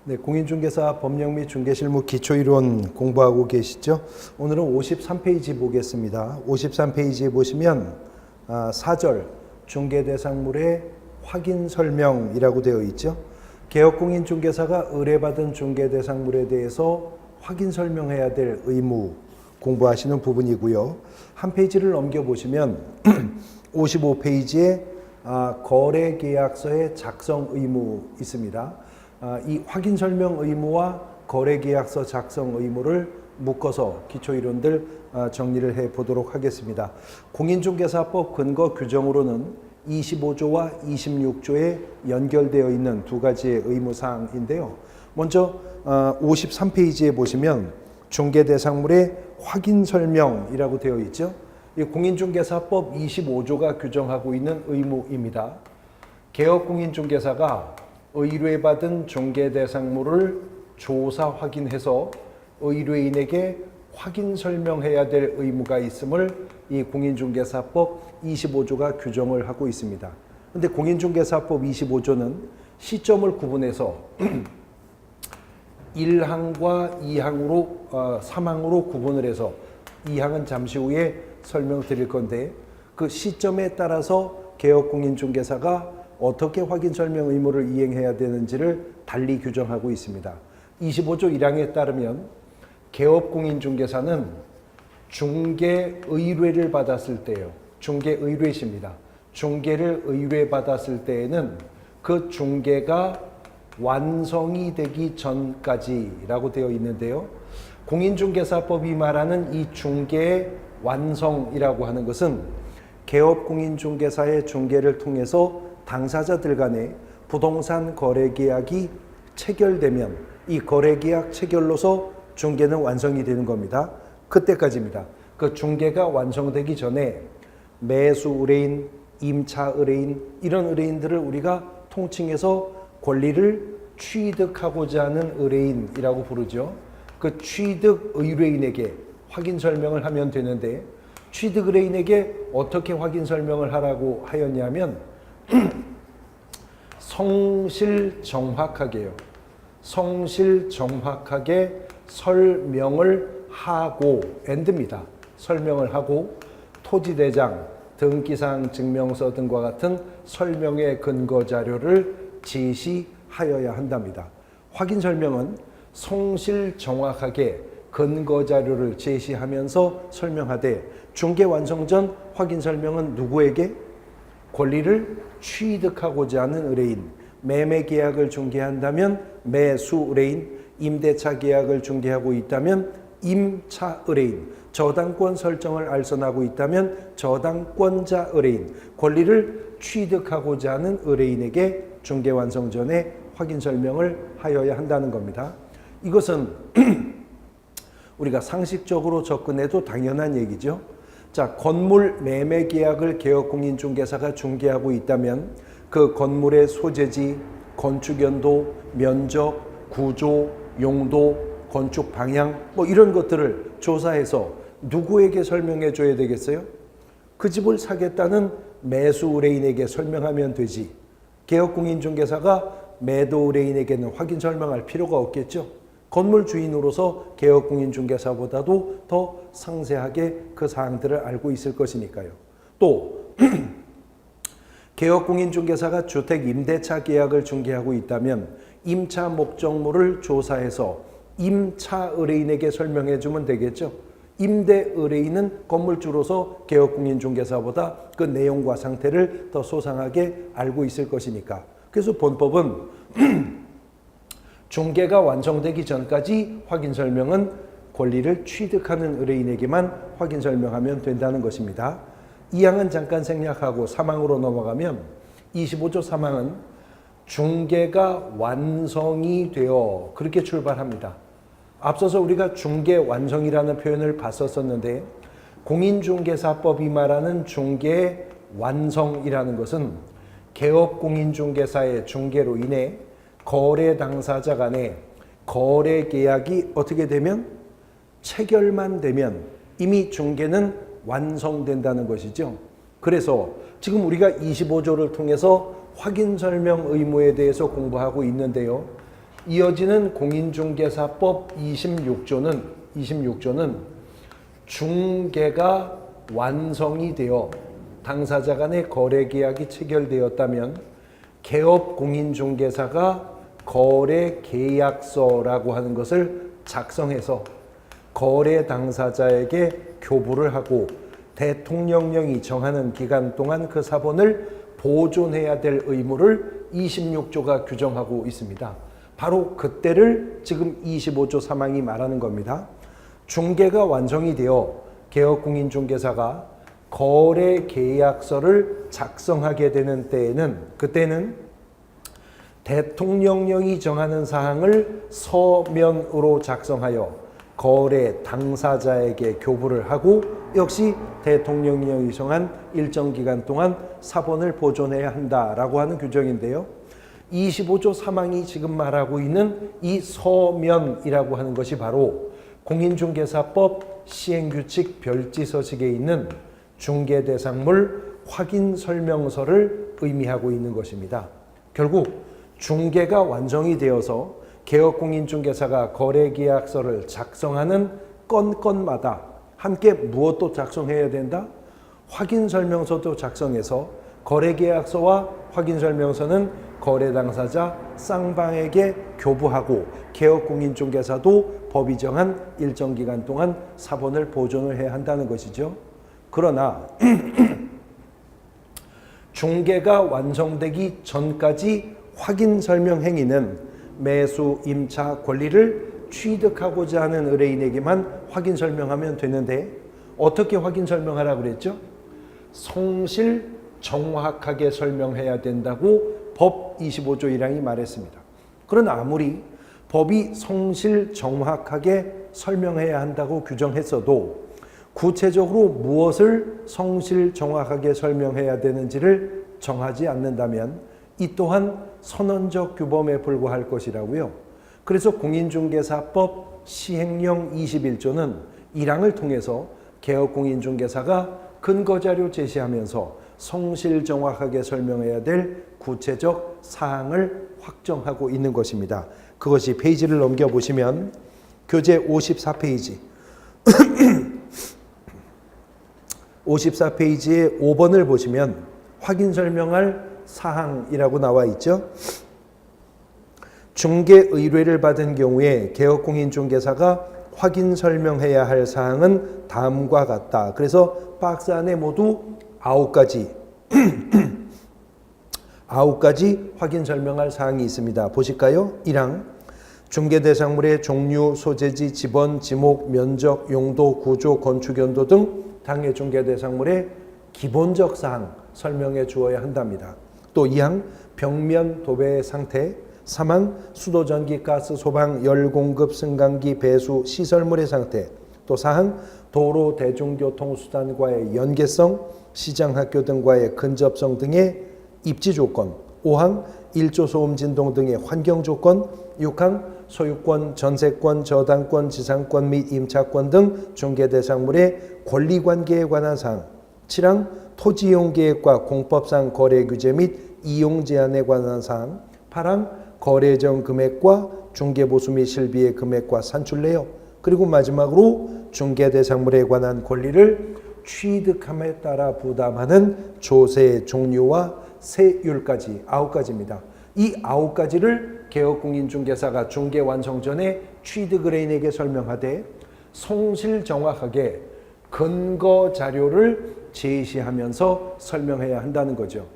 네, 공인중개사 법령 및 중개실무 기초이론 공부하고 계시죠? 오늘은 53페이지 보겠습니다. 53페이지에 보시면 4절 중개대상물의 확인 설명이라고 되어 있죠. 개업공인중개사가 의뢰받은 중개대상물에 대해서 확인 설명해야 될 의무 공부하시는 부분이고요. 한 페이지를 넘겨보시면 55페이지에 거래계약서의 작성 의무 있습니다. 이 확인 설명 의무와 거래계약서 작성 의무를 묶어서 기초이론들 정리를 해 보도록 하겠습니다. 공인중개사법 근거 규정으로는 25조와 26조에 연결되어 있는 두 가지의 의무사항인데요. 먼저 53페이지에 보시면 중개대상물의 확인 설명이라고 되어 있죠. 이 공인중개사법 25조가 규정하고 있는 의무입니다. 개업공인중개사가 의뢰받은 중개대상물을 조사 확인해서 의뢰인에게 확인 설명해야 될 의무가 있음을 이 공인중개사법 25조가 규정을 하고 있습니다. 그런데 공인중개사법 25조는 시점을 구분해서 1항과 2항으로 3항으로 구분을 해서 2항은 잠시 후에 설명드릴 건데 그 시점에 따라서 개업공인중개사가 어떻게 확인 설명 의무를 이행해야 되는지를 달리 규정하고 있습니다. 25조 1항에 따르면 개업공인중개사는 중개 의뢰를 받았을 때요. 중개 의뢰십니다. 중개를 의뢰받았을 때에는 그 중개가 완성이 되기 전까지라고 되어 있는데요. 공인중개사법이 말하는 이 중개의 완성이라고 하는 것은 개업공인중개사의 중개를 통해서 당사자들 간에 부동산 거래계약이 체결되면 이 거래계약 체결로서 중개는 완성이 되는 겁니다. 그때까지입니다. 그 중개가 완성되기 전에 매수 의뢰인, 임차 의뢰인 이런 의뢰인들을 우리가 통칭해서 권리를 취득하고자 하는 의뢰인이라고 부르죠. 그 취득 의뢰인에게 확인 설명을 하면 되는데 취득 의뢰인에게 어떻게 확인 설명을 하라고 하였냐면 성실정확하게요. 성실정확하게 설명을 하고 엔드입니다. 설명을 하고 토지대장, 등기사항 증명서 등과 같은 설명의 근거 자료를 제시하여야 한답니다. 확인 설명은 성실정확하게 근거 자료를 제시하면서 설명하되 중개 완성 전 확인 설명은 누구에게? 권리를 취득하고자 하는 의뢰인, 매매 계약을 중개한다면 매수 의뢰인, 임대차 계약을 중개하고 있다면 임차 의뢰인, 저당권 설정을 알선하고 있다면 저당권자 의뢰인, 권리를 취득하고자 하는 의뢰인에게 중개 완성 전에 확인 설명을 하여야 한다는 겁니다. 이것은 우리가 상식적으로 접근해도 당연한 얘기죠. 자, 건물 매매 계약을 개업공인중개사가 중개하고 있다면 그 건물의 소재지, 건축 연도, 면적, 구조, 용도, 건축 방향 뭐 이런 것들을 조사해서 누구에게 설명해 줘야 되겠어요? 그 집을 사겠다는 매수 의뢰인에게 설명하면 되지. 개업공인중개사가 매도 의뢰인에게는 확인 설명할 필요가 없겠죠. 건물 주인으로서 개업공인중개사보다도 더 상세하게 그 사항들을 알고 있을 것이니까요. 또 개업공인중개사가 주택 임대차 계약을 중개하고 있다면 임차 목적물을 조사해서 임차 의뢰인에게 설명해 주면 되겠죠. 임대 의뢰인은 건물주로서 개업공인중개사보다 그 내용과 상태를 더 소상하게 알고 있을 것이니까. 그래서 본법은 중개가 완성되기 전까지 확인 설명은 권리를 취득하는 의뢰인에게만 확인 설명하면 된다는 것입니다. 2항은 잠깐 생략하고 3항으로 넘어가면 25조 3항은 중개가 완성이 되어 그렇게 출발합니다. 앞서서 우리가 중개 완성이라는 표현을 봤었는데 공인중개사법이 말하는 중개 완성이라는 것은 개업공인중개사의 중개로 인해 거래 당사자 간에 거래 계약이 어떻게 되면 체결만 되면 이미 중개는 완성된다는 것이죠. 그래서 지금 우리가 25조를 통해서 확인 설명 의무에 대해서 공부하고 있는데요. 이어지는 공인중개사법 26조는 중개가 완성이 되어 당사자 간의 거래계약이 체결되었다면 개업공인중개사가 거래계약서라고 하는 것을 작성해서 거래 당사자에게 교부를 하고 대통령령이 정하는 기간 동안 그 사본을 보존해야 될 의무를 26조가 규정하고 있습니다. 바로 그때를 지금 25조 3항이 말하는 겁니다. 중개가 완성이 되어 개업공인중개사가 거래계약서를 작성하게 되는 때에는 그때는 대통령령이 정하는 사항을 서면으로 작성하여 거래 당사자에게 교부를 하고 역시 대통령령이 정한 일정 기간 동안 사본을 보존해야 한다라고 하는 규정인데요. 25조 3항이 지금 말하고 있는 이 서면이라고 하는 것이 바로 공인중개사법 시행규칙 별지서식에 있는 중개대상물 확인설명서를 의미하고 있는 것입니다. 결국 중개가 완성이 되어서 개업공인중개사가 거래계약서를 작성하는 건마다 함께 무엇도 작성해야 된다? 확인설명서도 작성해서 거래계약서와 확인설명서는 거래 당사자 쌍방에게 교부하고 개업공인중개사도 법이 정한 일정 기간 동안 사본을 보존을 해야 한다는 것이죠. 그러나 중개가 완성되기 전까지 확인설명 행위는 매수, 임차 권리를 취득하고자 하는 의뢰인에게만 확인설명하면 되는데 어떻게 확인설명하라고 그랬죠? 성실 정확하게 설명해야 된다고 법 25조 1항이 말했습니다. 그러나 아무리 법이 성실 정확하게 설명해야 한다고 규정했어도 구체적으로 무엇을 성실 정확하게 설명해야 되는지를 정하지 않는다면 이 또한 선언적 규범에 불과할 것이라고요. 그래서 공인중개사법 시행령 21조는 1항을 통해서 개업공인중개사가 근거자료 제시하면서 성실 정확하게 설명해야 될 구체적 사항을 확정하고 있는 것입니다. 그것이 페이지를 넘겨보시면 교재 54페이지 54페이지의 5번을 보시면 확인 설명할 사항이라고 나와 있죠. 중개 의뢰를 받은 경우에 개업공인중개사가 확인 설명해야 할 사항은 다음과 같다. 그래서 박스 안에 모두 9가지 확인 설명할 사항이 있습니다. 보실까요? 1항 중개대상물의 종류, 소재지, 지번, 지목, 면적, 용도, 구조, 건축 연도 등 당해 중개대상물의 기본적 사항 설명해 주어야 한답니다. 또 2항 벽면 도배의 상태, 3항 수도, 전기, 가스, 소방, 열 공급, 승강기, 배수, 시설물의 상태, 또 4항 도로, 대중교통수단과의 연계성, 시장, 학교 등과의 근접성 등의 입지 조건, 5항 일조, 소음, 진동 등의 환경 조건, 6항 소유권, 전세권, 저당권, 지상권 및 임차권 등 중개대상물의 권리관계에 관한 사항, 7항 토지이용계획과 공법상 거래규제 및 이용제한에 관한 사항, 8항 거래정 금액과 중개보수 및 실비의 금액과 산출내역, 그리고 마지막으로 중개대상물에 관한 권리를 취득함에 따라 부담하는 조세의 종류와 세율까지 9가지입니다. 이 9가지를 개업공인중개사가 중개 완성 전에 취득 의뢰인에게 설명하되 성실 정확하게 근거 자료를 제시하면서 설명해야 한다는 거죠.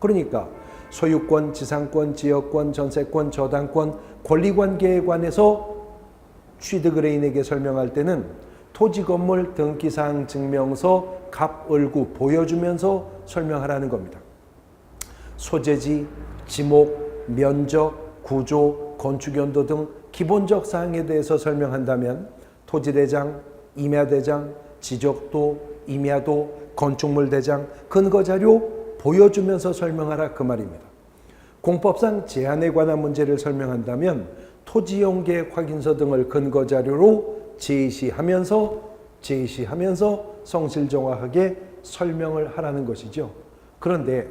그러니까 소유권, 지상권, 지역권, 전세권, 저당권, 권리관계에 관해서 취득 의뢰인에게 설명할 때는 토지 건물 등기사항 증명서 갑을구 보여주면서 설명하라는 겁니다. 소재지, 지목, 면적, 구조, 건축연도 등 기본적 사항에 대해서 설명한다면 토지대장, 임야대장, 지적도, 임야도, 건축물 대장, 근거자료 보여주면서 설명하라 그 말입니다. 공법상 제한에 관한 문제를 설명한다면 토지이용계획 확인서 등을 근거자료로 제시하면서 성실정확하게 설명을 하라는 것이죠. 그런데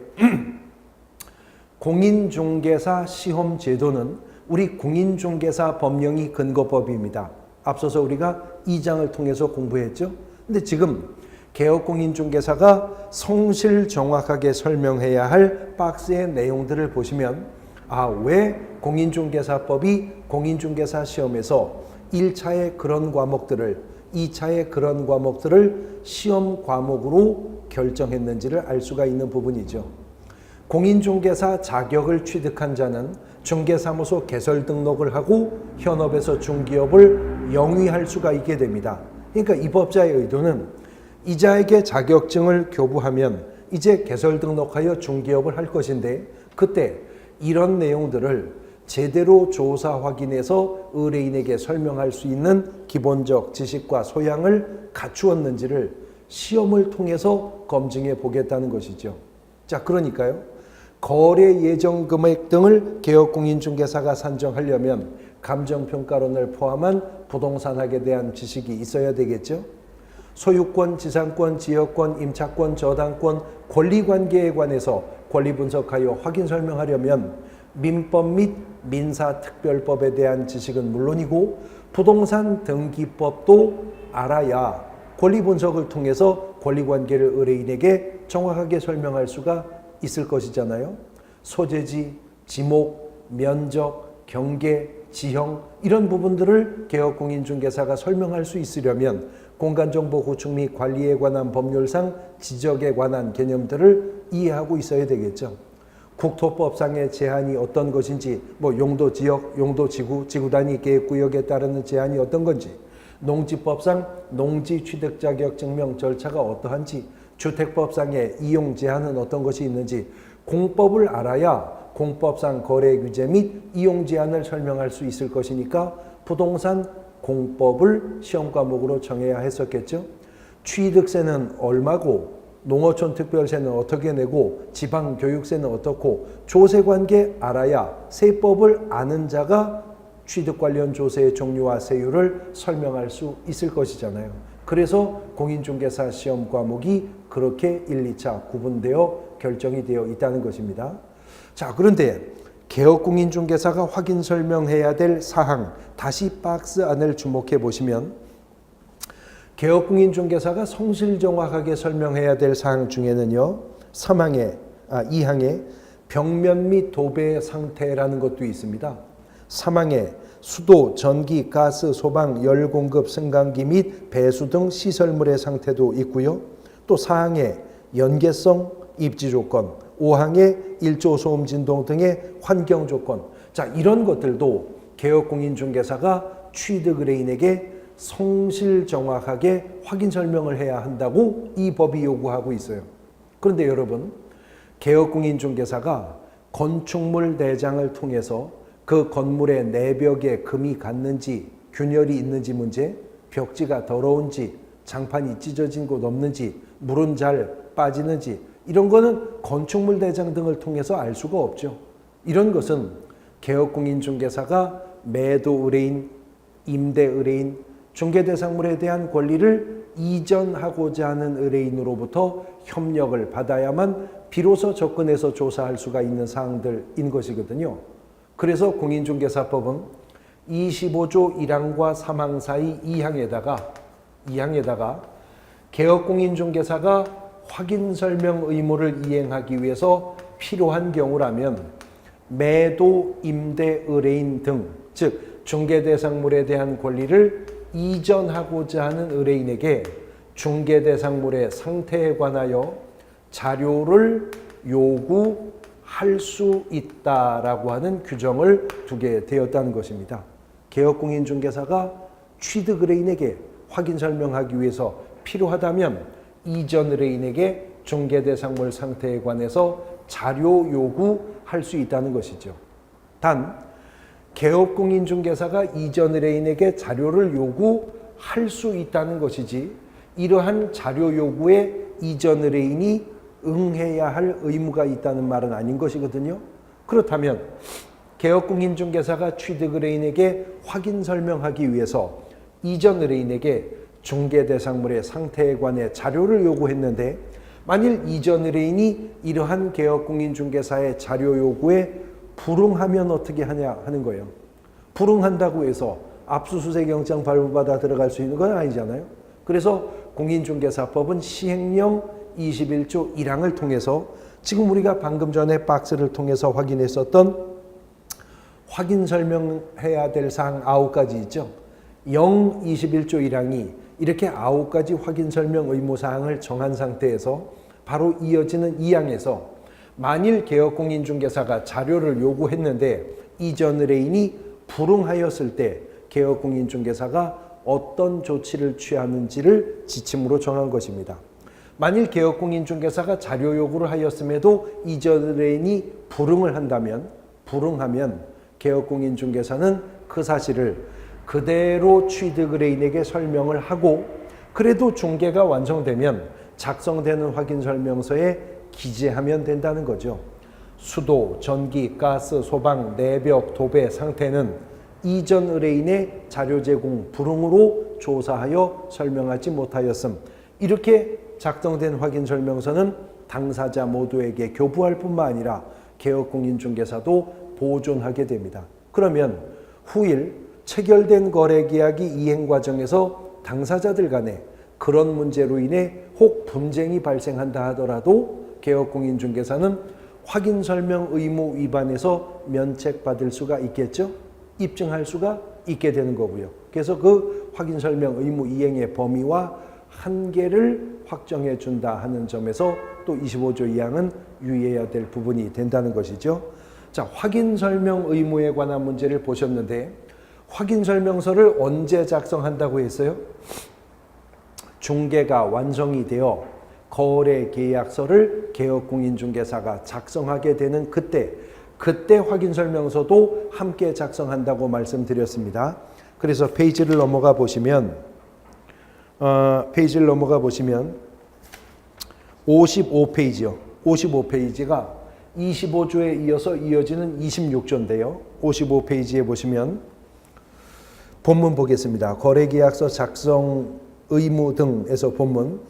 공인중개사 시험제도는 우리 공인중개사 법령이 근거법입니다. 앞서서 우리가 2장을 통해서 공부했죠. 근데 지금 개업공인중개사가 성실 정확하게 설명해야 할 박스의 내용들을 보시면 왜 공인중개사법이 공인중개사 시험에서 1차의 그런 과목들을 2차의 그런 과목들을 시험 과목으로 결정했는지를 알 수가 있는 부분이죠. 공인중개사 자격을 취득한 자는 중개사무소 개설 등록을 하고 현업에서 중기업을 영위할 수가 있게 됩니다. 그러니까 이 법자의 의도는 이자에게 자격증을 교부하면 이제 개설 등록하여 중기업을 할 것인데 그때 이런 내용들을 제대로 조사 확인해서 의뢰인에게 설명할 수 있는 기본적 지식과 소양을 갖추었는지를 시험을 통해서 검증해 보겠다는 것이죠. 자, 그러니까요. 거래 예정 금액 등을 개업공인중개사가 산정하려면 감정평가론을 포함한 부동산학에 대한 지식이 있어야 되겠죠. 소유권, 지상권, 지역권, 임차권, 저당권, 권리관계에 관해서 권리 분석하여 확인 설명하려면 민법 및 민사특별법에 대한 지식은 물론이고 부동산 등기법도 알아야 권리 분석을 통해서 권리관계를 의뢰인에게 정확하게 설명할 수가 있을 것이잖아요. 소재지, 지목, 면적, 경계, 지형 이런 부분들을 개업공인중개사가 설명할 수 있으려면 공간정보 구축 및 관리에 관한 법률상 지적에 관한 개념들을 이해하고 있어야 되겠죠. 국토법상의 제한이 어떤 것인지, 용도 지역, 용도 지구, 지구 단위 계획구역에 따르는 제한이 어떤 건지, 농지법상 농지 취득 자격 증명 절차가 어떠한지, 주택법상의 이용 제한은 어떤 것이 있는지, 공법을 알아야 공법상 거래 규제 및 이용 제한을 설명할 수 있을 것이니까 부동산 공법을 시험 과목으로 정해야 했었겠죠. 취득세는 얼마고 농어촌 특별세는 어떻게 내고 지방교육세는 어떻고 조세관계 알아야 세법을 아는 자가 취득 관련 조세의 종류와 세율을 설명할 수 있을 것이잖아요. 그래서 공인중개사 시험 과목이 그렇게 1, 2차 구분되어 결정이 되어 있다는 것입니다. 자, 그런데 개업공인중개사가 확인 설명해야 될 사항, 다시 박스 안을 주목해 보시면 개업공인중개사가 성실 정확하게 설명해야 될 사항 중에는요, 2항에 벽면 및 도배 상태라는 것도 있습니다. 3항에 수도, 전기, 가스, 소방, 열 공급, 승강기 및 배수 등 시설물의 상태도 있고요. 또 4항에 연계성, 입지 조건, 5항에 일조 소음 진동 등의 환경 조건. 자, 이런 것들도 개업공인중개사가 취득 의뢰인에게 성실 정확하게 확인 설명을 해야 한다고 이 법이 요구하고 있어요. 그런데 여러분, 개업공인중개사가 건축물 내장을 통해서 그 건물의 내벽에 금이 갔는지 균열이 있는지 문제, 벽지가 더러운지 장판이 찢어진 곳 없는지 물은 잘 빠지는지 이런 거는 건축물 내장 등을 통해서 알 수가 없죠. 이런 것은 개업공인중개사가 매도 의뢰인, 임대 의뢰인, 중개대상물에 대한 권리를 이전하고자 하는 의뢰인으로부터 협력을 받아야만 비로소 접근해서 조사할 수가 있는 사항들인 것이거든요. 그래서 공인중개사법은 25조 1항과 3항 사이 2항에다가 개업공인중개사가 확인 설명 의무를 이행하기 위해서 필요한 경우라면 매도, 임대, 의뢰인 등, 즉 중개대상물에 대한 권리를 이전하고자 하는 의뢰인에게 중개대상물의 상태에 관하여 자료를 요구할 수 있다라고 하는 규정을 두게 되었다는 것입니다. 개업공인중개사가 취득 의뢰인에게 확인 설명하기 위해서 필요하다면 이전 의뢰인에게 중개대상물 상태에 관해서 자료 요구할 수 있다는 것이죠. 단 개업공인중개사가 이전 의뢰인에게 자료를 요구할 수 있다는 것이지 이러한 자료 요구에 이전 의뢰인이 응해야 할 의무가 있다는 말은 아닌 것이거든요. 그렇다면 개업공인중개사가 취득 의뢰인에게 확인 설명하기 위해서 이전 의뢰인에게 중개대상물의 상태에 관해 자료를 요구했는데 만일 이전 의뢰인이 이러한 개업공인중개사의 자료 요구에 불응하면 어떻게 하냐 하는 거예요. 불응한다고 해서 압수수색 영장 발부받아 들어갈 수 있는 건 아니잖아요. 그래서 공인중개사법은 시행령 21조 1항을 통해서 지금 우리가 방금 전에 박스를 통해서 확인했었던 확인 설명해야 될 사항 9가지 있죠. 21조 1항이 이렇게 9가지 확인 설명 의무 사항을 정한 상태에서 바로 이어지는 2항에서 만일 개업공인중개사가 자료를 요구했는데 이전 의뢰인이 불응하였을 때 개업공인중개사가 어떤 조치를 취하는지를 지침으로 정한 것입니다. 만일 개업공인중개사가 자료 요구를 하였음에도 이전 의뢰인이 불응하면 개업공인중개사는 그 사실을 그대로 취득 의뢰인에게 설명을 하고 그래도 중개가 완성되면 작성되는 확인 설명서에 기재하면 된다는 거죠. 수도, 전기, 가스, 소방, 내벽, 도배 상태는 이전 의뢰인의 자료 제공 불응으로 조사하여 설명하지 못하였음. 이렇게 작성된 확인 설명서는 당사자 모두에게 교부할 뿐만 아니라 개업공인중개사도 보존하게 됩니다. 그러면 후일 체결된 거래계약이 이행 과정에서 당사자들 간에 그런 문제로 인해 혹 분쟁이 발생한다 하더라도 개업공인중개사는 확인설명 의무 위반에서 면책받을 수가 있겠죠. 입증할 수가 있게 되는 거고요. 그래서 그 확인설명 의무 이행의 범위와 한계를 확정해 준다 하는 점에서 또 25조 2항은 유의해야 될 부분이 된다는 것이죠. 자, 확인설명 의무에 관한 문제를 보셨는데 확인설명서를 언제 작성한다고 했어요? 중개가 완성이 되어 거래계약서를 개업공인중개사가 작성하게 되는 그때 확인설명서도 함께 작성한다고 말씀드렸습니다. 그래서 페이지를 넘어가 보시면 55페이지요. 55페이지가 25조에 이어서 이어지는 26조인데요. 55페이지에 보시면 본문 보겠습니다. 거래계약서 작성 의무 등에서 본문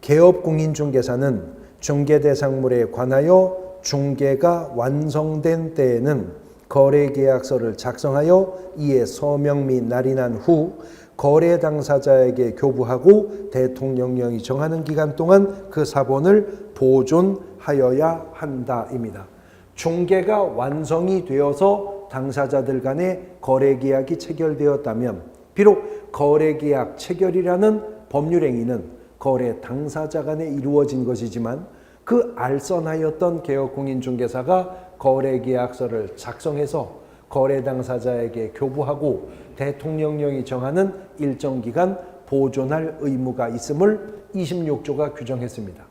개업공인중개사는 중개대상물에 관하여 중개가 완성된 때에는 거래계약서를 작성하여 이에 서명 및 날인한 후 거래 당사자에게 교부하고 대통령령이 정하는 기간 동안 그 사본을 보존하여야 한다입니다. 중개가 완성이 되어서 당사자들 간의 거래계약이 체결되었다면 비록 거래계약 체결이라는 법률행위는 거래 당사자 간에 이루어진 것이지만 그 알선하였던 개업공인중개사가 거래계약서를 작성해서 거래 당사자에게 교부하고 대통령령이 정하는 일정 기간 보존할 의무가 있음을 26조가 규정했습니다.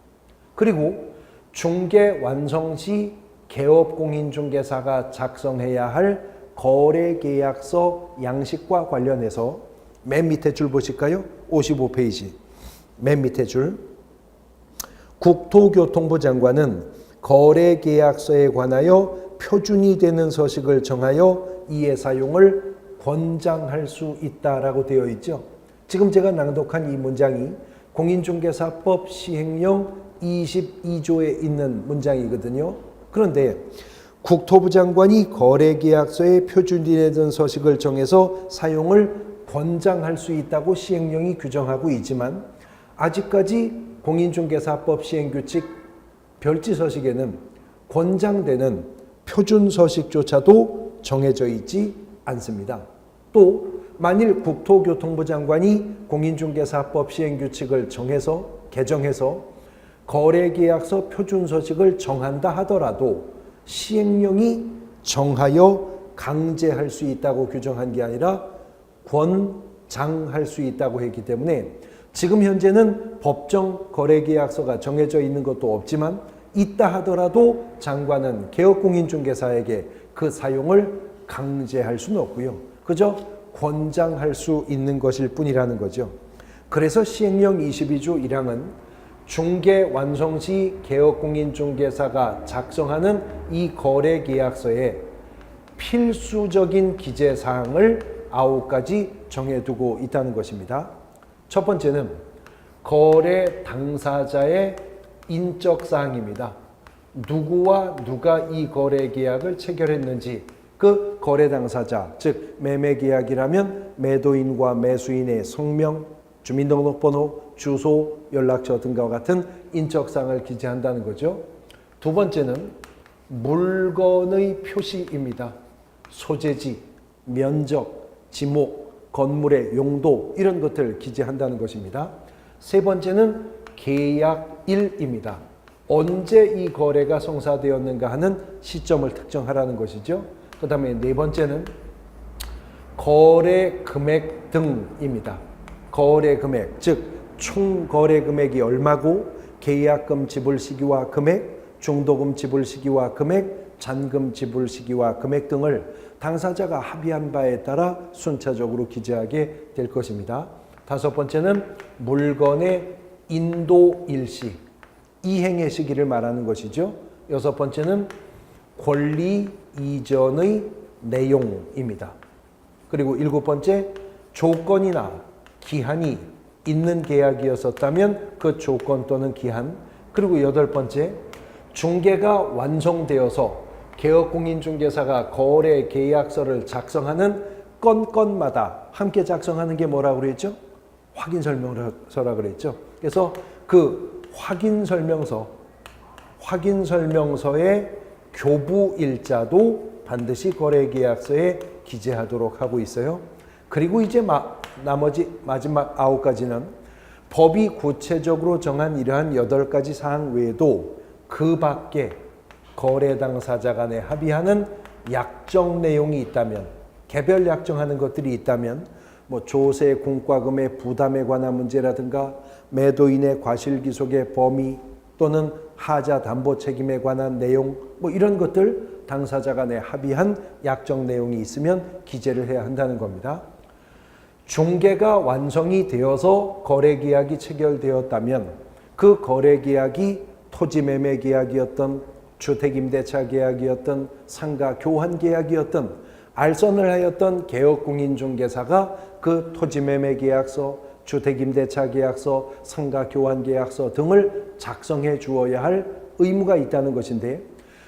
그리고 중개 완성 시 개업공인중개사가 작성해야 할 거래계약서 양식과 관련해서 맨 밑에 줄 보실까요? 55페이지 맨 밑에 줄. 국토교통부 장관은 거래계약서에 관하여 표준이 되는 서식을 정하여 이의 사용을 권장할 수 있다라고 되어 있죠. 지금 제가 낭독한 이 문장이 공인중개사법 시행령 22조에 있는 문장이거든요. 그런데 국토부 장관이 거래계약서에 표준이 되는 서식을 정해서 사용을 권장할 수 있다고 시행령이 규정하고 있지만 아직까지 공인중개사법 시행규칙 별지서식에는 권장되는 표준서식조차도 정해져 있지 않습니다. 또 만일 국토교통부 장관이 공인중개사법 시행규칙을 개정해서 거래계약서 표준서식을 정한다 하더라도 시행령이 정하여 강제할 수 있다고 규정한 게 아니라 권장할 수 있다고 했기 때문에 지금 현재는 법정 거래계약서가 정해져 있는 것도 없지만 있다 하더라도 장관은 개업공인중개사에게 그 사용을 강제할 수는 없고요. 그저 권장할 수 있는 것일 뿐이라는 거죠. 그래서 시행령 22조 1항은 중개 완성 시 개업공인중개사가 작성하는 이 거래계약서에 필수적인 기재사항을 9가지 정해두고 있다는 것입니다. 첫 번째는 거래 당사자의 인적사항입니다. 누구와 누가 이 거래 계약을 체결했는지 그 거래 당사자, 즉 매매 계약이라면 매도인과 매수인의 성명, 주민등록번호, 주소, 연락처 등과 같은 인적사항을 기재한다는 거죠. 두 번째는 물건의 표시입니다. 소재지, 면적, 지목, 건물의 용도 이런 것들을 기재한다는 것입니다. 세 번째는 계약일입니다. 언제 이 거래가 성사되었는가 하는 시점을 특정하라는 것이죠. 그 다음에 네 번째는 거래 금액 등입니다. 거래 금액, 즉 총 거래 금액이 얼마고 계약금 지불 시기와 금액, 중도금 지불 시기와 금액, 잔금 지불 시기와 금액 등을 당사자가 합의한 바에 따라 순차적으로 기재하게 될 것입니다. 다섯 번째는 물건의 인도 일시, 이행의 시기를 말하는 것이죠. 여섯 번째는 권리 이전의 내용입니다. 그리고 일곱 번째, 조건이나 기한이 있는 계약이었었다면 그 조건 또는 기한. 그리고 여덟 번째, 중개가 완성되어서 개업공인중개사가 거래 계약서를 작성하는 건마다 함께 작성하는 게 뭐라고 그랬죠? 확인설명서라고 그랬죠. 그래서 그 확인설명서의 교부일자도 반드시 거래계약서에 기재하도록 하고 있어요. 그리고 이제 나머지 마지막 9가지는 법이 구체적으로 정한 이러한 8가지 사항 외에도 그 밖에 거래 당사자 간에 합의하는 약정 내용이 있다면, 개별 약정하는 것들이 있다면 뭐 조세 공과금의 부담에 관한 문제라든가 매도인의 과실기속의 범위 또는 하자 담보 책임에 관한 내용 뭐 이런 것들 당사자 간에 합의한 약정 내용이 있으면 기재를 해야 한다는 겁니다. 중개가 완성이 되어서 거래계약이 체결되었다면 그 거래계약이 토지매매계약이었던 주택임대차 계약이었던 상가 교환 계약이었던 알선을 하였던 개업공인중개사가 그 토지매매계약서, 주택임대차 계약서, 상가 교환 계약서 등을 작성해 주어야 할 의무가 있다는 것인데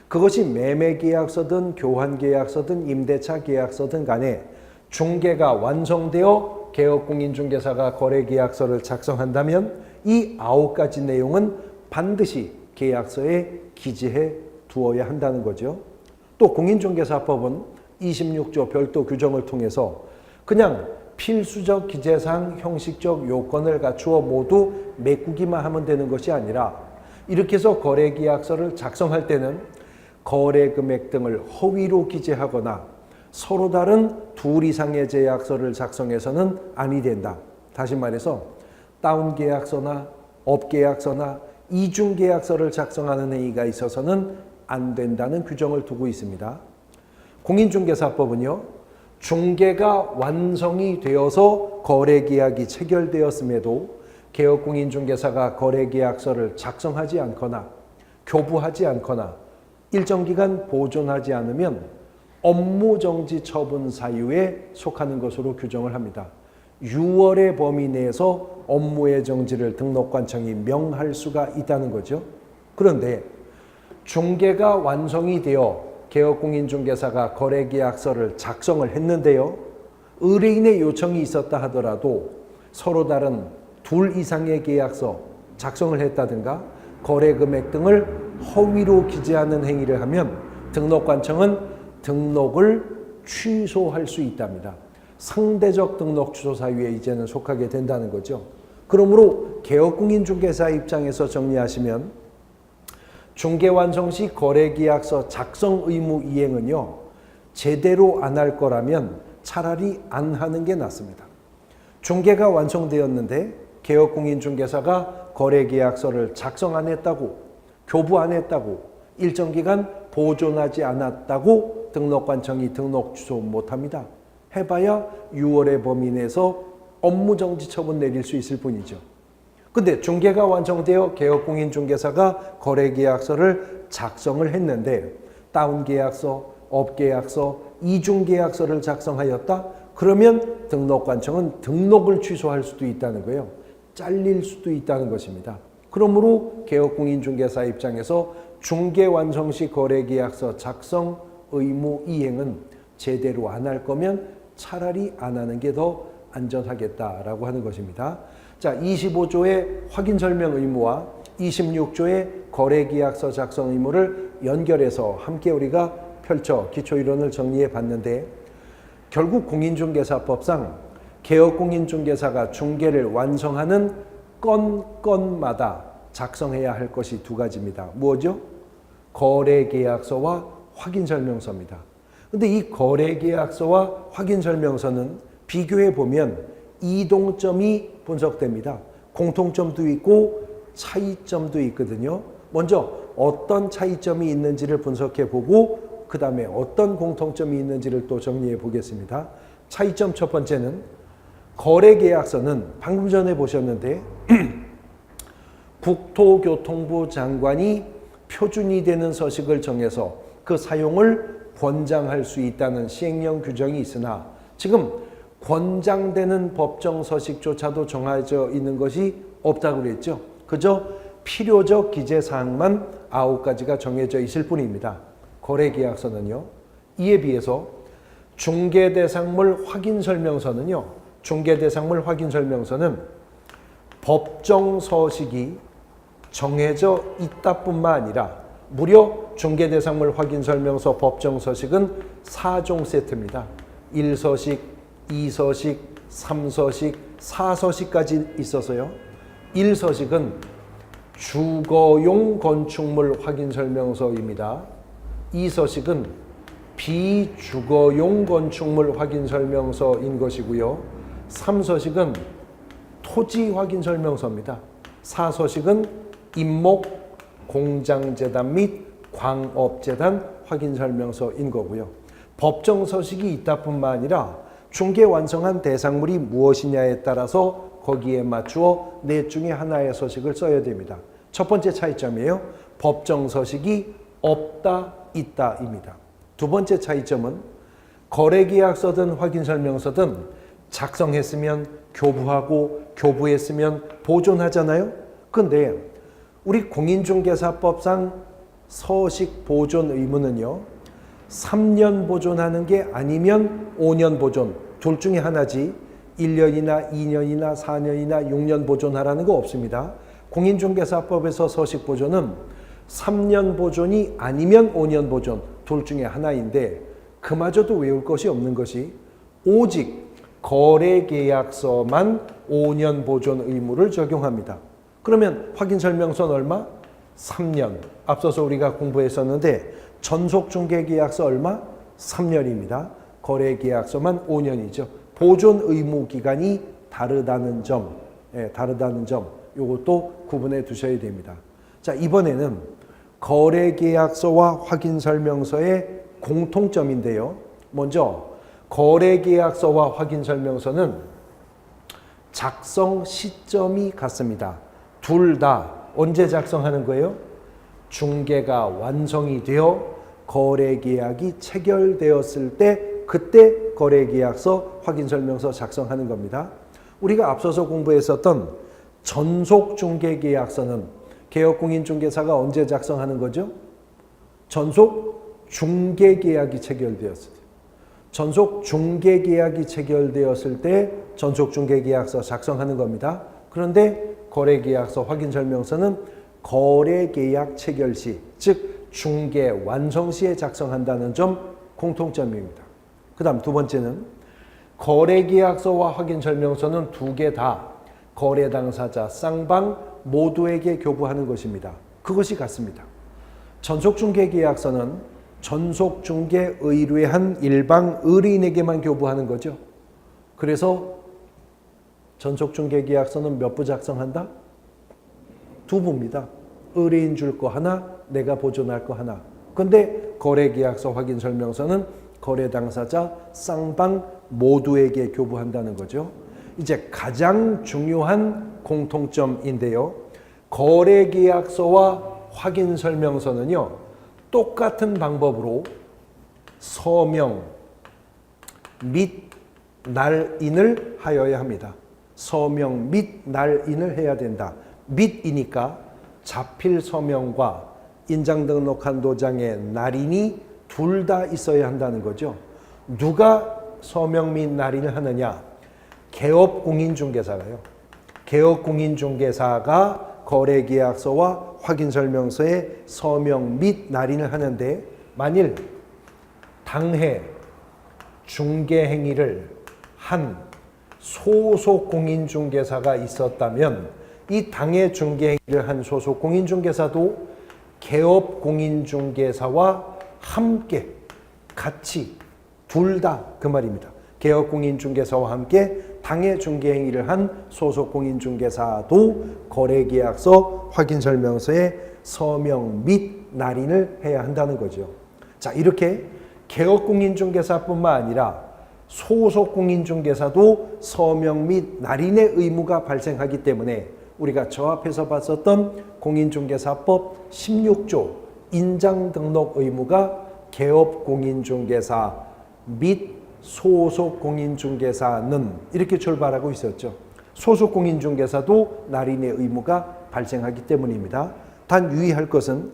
그것이 매매계약서든 교환계약서든 임대차 계약서든 간에 중개가 완성되어 개업공인중개사가 거래계약서를 작성한다면 이 9가지 내용은 반드시 계약서에 기재해 두어야 한다는 거죠. 또 공인중개사법은 26조 별도 규정을 통해서 그냥 필수적 기재상 형식적 요건을 갖추어 모두 메꾸기만 하면 되는 것이 아니라 이렇게 해서 거래계약서를 작성할 때는 거래금액 등을 허위로 기재하거나 서로 다른 둘 이상의 계약서를 작성해서는 아니 된다. 다시 말해서 다운계약서나 업계약서나 이중계약서를 작성하는 행위가 있어서는 안 된다는 규정을 두고 있습니다. 공인중개사법은요, 중개가 완성이 되어서 거래계약이 체결되었음에도 개업공인중개사가 거래계약서를 작성하지 않거나 교부하지 않거나 일정 기간 보존하지 않으면 업무정지 처분 사유에 속하는 것으로 규정을 합니다. 6월의 범위 내에서 업무의 정지를 등록관청이 명할 수가 있다는 거죠. 그런데 중개가 완성이 되어 개업공인중개사가 거래계약서를 작성을 했는데요. 의뢰인의 요청이 있었다 하더라도 서로 다른 둘 이상의 계약서 작성을 했다든가 거래금액 등을 허위로 기재하는 행위를 하면 등록관청은 등록을 취소할 수 있답니다. 상대적 등록 취소 사유에 이제는 속하게 된다는 거죠. 그러므로 개업공인중개사 입장에서 정리하시면 중개완성 시 거래계약서 작성 의무 이행은요, 제대로 안 할 거라면 차라리 안 하는 게 낫습니다. 중개가 완성되었는데 개업공인중개사가 거래계약서를 작성 안 했다고, 교부 안 했다고, 일정 기간 보존하지 않았다고 등록관청이 등록 취소 못합니다. 해봐야 6월의 범위 내에서 업무정지 처분 내릴 수 있을 뿐이죠. 근데 중개가 완성되어 개업공인중개사가 거래계약서를 작성을 했는데 다운계약서, 업계약서, 이중계약서를 작성하였다? 그러면 등록관청은 등록을 취소할 수도 있다는 거예요. 잘릴 수도 있다는 것입니다. 그러므로 개업공인중개사 입장에서 중개완성시 거래계약서 작성 의무 이행은 제대로 안 할 거면 차라리 안 하는 게 더 안전하겠다라고 하는 것입니다. 자, 25조의 확인설명 의무와 26조의 거래계약서 작성 의무를 연결해서 함께 우리가 펼쳐 기초이론을 정리해 봤는데, 결국 공인중개사법상 개업공인중개사가 중개를 완성하는 건마다 작성해야 할 것이 두 가지입니다. 뭐죠? 거래계약서와 확인설명서입니다. 근데 이 거래계약서와 확인설명서는 비교해 보면 이동점이 분석됩니다. 공통점도 있고 차이점도 있거든요. 먼저 어떤 차이점이 있는지를 분석해 보고 그 다음에 어떤 공통점이 있는지를 또 정리해 보겠습니다. 차이점 첫 번째는, 거래계약서는 방금 전에 보셨는데 국토교통부 장관이 표준이 되는 서식을 정해서 그 사용을 권장할 수 있다는 시행령 규정이 있으나, 지금 권장되는 법정 서식조차도 정해져 있는 것이 없다고 그랬죠. 그저 필요적 기재사항만 9가지가 정해져 있을 뿐입니다. 거래계약서는요. 이에 비해서 중개대상물 확인설명서는요. 중개대상물 확인설명서는 법정 서식이 정해져 있다 뿐만 아니라 무려 중개대상물 확인설명서 법정 서식은 4종 세트입니다. 1서식, 2서식, 3서식, 4서식까지 있어서요. 1서식은 주거용 건축물 확인설명서입니다. 2서식은 비주거용 건축물 확인설명서인 것이고요. 3서식은 토지 확인설명서입니다. 4서식은 임목, 공장재단 및 광업재단 확인설명서인 거고요. 법정 서식이 있다 뿐만 아니라 중개 완성한 대상물이 무엇이냐에 따라서 거기에 맞추어 넷 중에 하나의 서식을 써야 됩니다. 첫 번째 차이점이에요. 법정 서식이 없다, 있다입니다. 두 번째 차이점은 거래계약서든 확인설명서든 작성했으면 교부하고 교부했으면 보존하잖아요. 근데 우리 공인중개사법상 서식 보존 의무는요, 3년 보존하는 게 아니면 5년 보존, 둘 중에 하나지 1년이나 2년이나 4년이나 6년 보존하라는 거 없습니다. 공인중개사법에서 서식 보존은 3년 보존이 아니면 5년 보존, 둘 중에 하나인데 그마저도 외울 것이 없는 것이 오직 거래계약서만 5년 보존 의무를 적용합니다. 그러면 확인설명서는 얼마? 3년. 앞서서 우리가 공부했었는데 전속중개계약서 얼마? 3년입니다. 거래계약서만 5년이죠. 보존 의무 기간이 다르다는 점, 이것도 구분해 두셔야 됩니다. 자, 이번에는 거래계약서와 확인설명서의 공통점인데요. 먼저 거래계약서와 확인설명서는 작성 시점이 같습니다. 둘 다 언제 작성하는 거예요? 중개가 완성이 되어 거래계약이 체결되었을 때, 그때 거래계약서 확인설명서 작성하는 겁니다. 우리가 앞서서 공부했었던 전속중개계약서는 개업공인중개사가 언제 작성하는 거죠? 전속중개계약이 체결되었을 때. 전속중개계약이 체결되었을 때 전속중개계약서 작성하는 겁니다. 그런데 거래계약서 확인설명서는 거래계약 체결 시, 즉 중개 완성 시에 작성한다는 점 공통점입니다. 그 다음 두 번째는 거래계약서와 확인설명서는 두 개 다 거래 당사자, 쌍방 모두에게 교부하는 것입니다. 그것이 같습니다. 전속중개계약서는 전속중개 의뢰한 일방 의뢰인에게만 교부하는 거죠. 그래서 전속중개계약서는 몇 부 작성한다? 2부입니다. 의뢰인 줄 거 하나, 내가 보존할 거 하나. 근데 거래계약서 확인설명서는 거래 당사자, 쌍방 모두에게 교부한다는 거죠. 이제 가장 중요한 공통점인데요. 거래계약서와 확인설명서는요, 똑같은 방법으로 서명 및 날인을 하여야 합니다. 서명 및 날인을 해야 된다. 및이니까 자필 서명과 인장 등록한 도장의 날인이 둘 다 있어야 한다는 거죠. 누가 서명 및 날인을 하느냐? 개업공인중개사가요. 개업공인중개사가 거래계약서와 확인설명서에 서명 및 날인을 하는데, 만일 당해 중개행위를 한 소속공인중개사가 있었다면 이 당해 중개행위를 한 소속공인중개사도 개업공인중개사와 함께 같이 둘 다 그 말입니다. 개업공인중개사와 함께 당해 중개행위를 한 소속공인중개사도 거래계약서 확인설명서에 서명 및 날인을 해야 한다는 거죠. 자, 이렇게 개업공인중개사뿐만 아니라 소속공인중개사도 서명 및 날인의 의무가 발생하기 때문에 우리가 저 앞에서 봤었던 공인중개사법 16조 인장등록 의무가 개업공인중개사 및 소속공인중개사는 이렇게 출발하고 있었죠. 소속공인중개사도 날인의 의무가 발생하기 때문입니다. 단 유의할 것은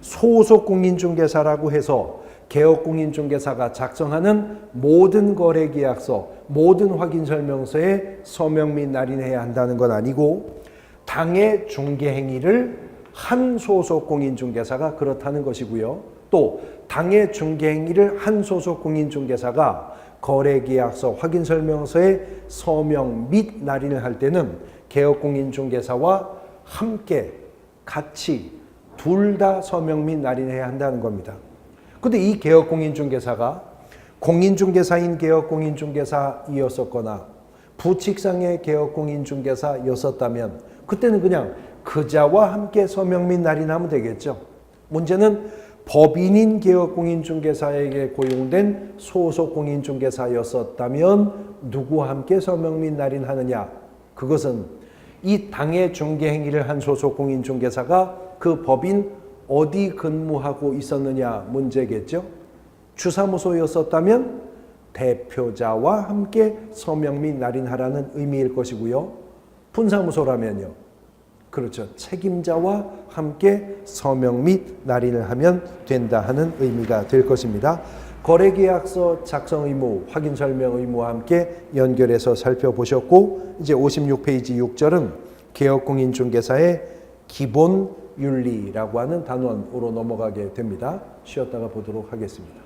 소속공인중개사라고 해서 개업공인중개사가 작성하는 모든 거래계약서, 모든 확인설명서에 서명 및 날인해야 한다는 건 아니고, 당해 중개행위를 한 소속공인중개사가 그렇다는 것이고요. 또 당해 중개행위를 한 소속공인중개사가 거래계약서 확인설명서에 서명 및 날인을 할 때는 개업공인중개사와 함께 같이 둘 다 서명 및 날인해야 한다는 겁니다. 근데 이 개업공인중개사가 공인중개사인 개업공인중개사이었었거나 부칙상의 개업공인중개사였었다면 그때는 그냥 그자와 함께 서명 및 날인하면 되겠죠. 문제는 법인인 개업공인중개사에게 고용된 소속공인중개사였었다면 누구와 함께 서명 및 날인하느냐? 그것은 이 당해 중개행위를 한 소속공인중개사가 그 법인 어디 근무하고 있었느냐 문제겠죠. 주사무소였었다면 대표자와 함께 서명 및 날인하라는 의미일 것이고요. 분사무소라면요. 그렇죠. 책임자와 함께 서명 및 날인을 하면 된다 하는 의미가 될 것입니다. 거래계약서 작성 의무, 확인설명 의무와 함께 연결해서 살펴보셨고, 이제 56페이지 6절은 개업공인중개사의 기본 윤리라고 하는 단원으로 넘어가게 됩니다. 쉬었다가 보도록 하겠습니다.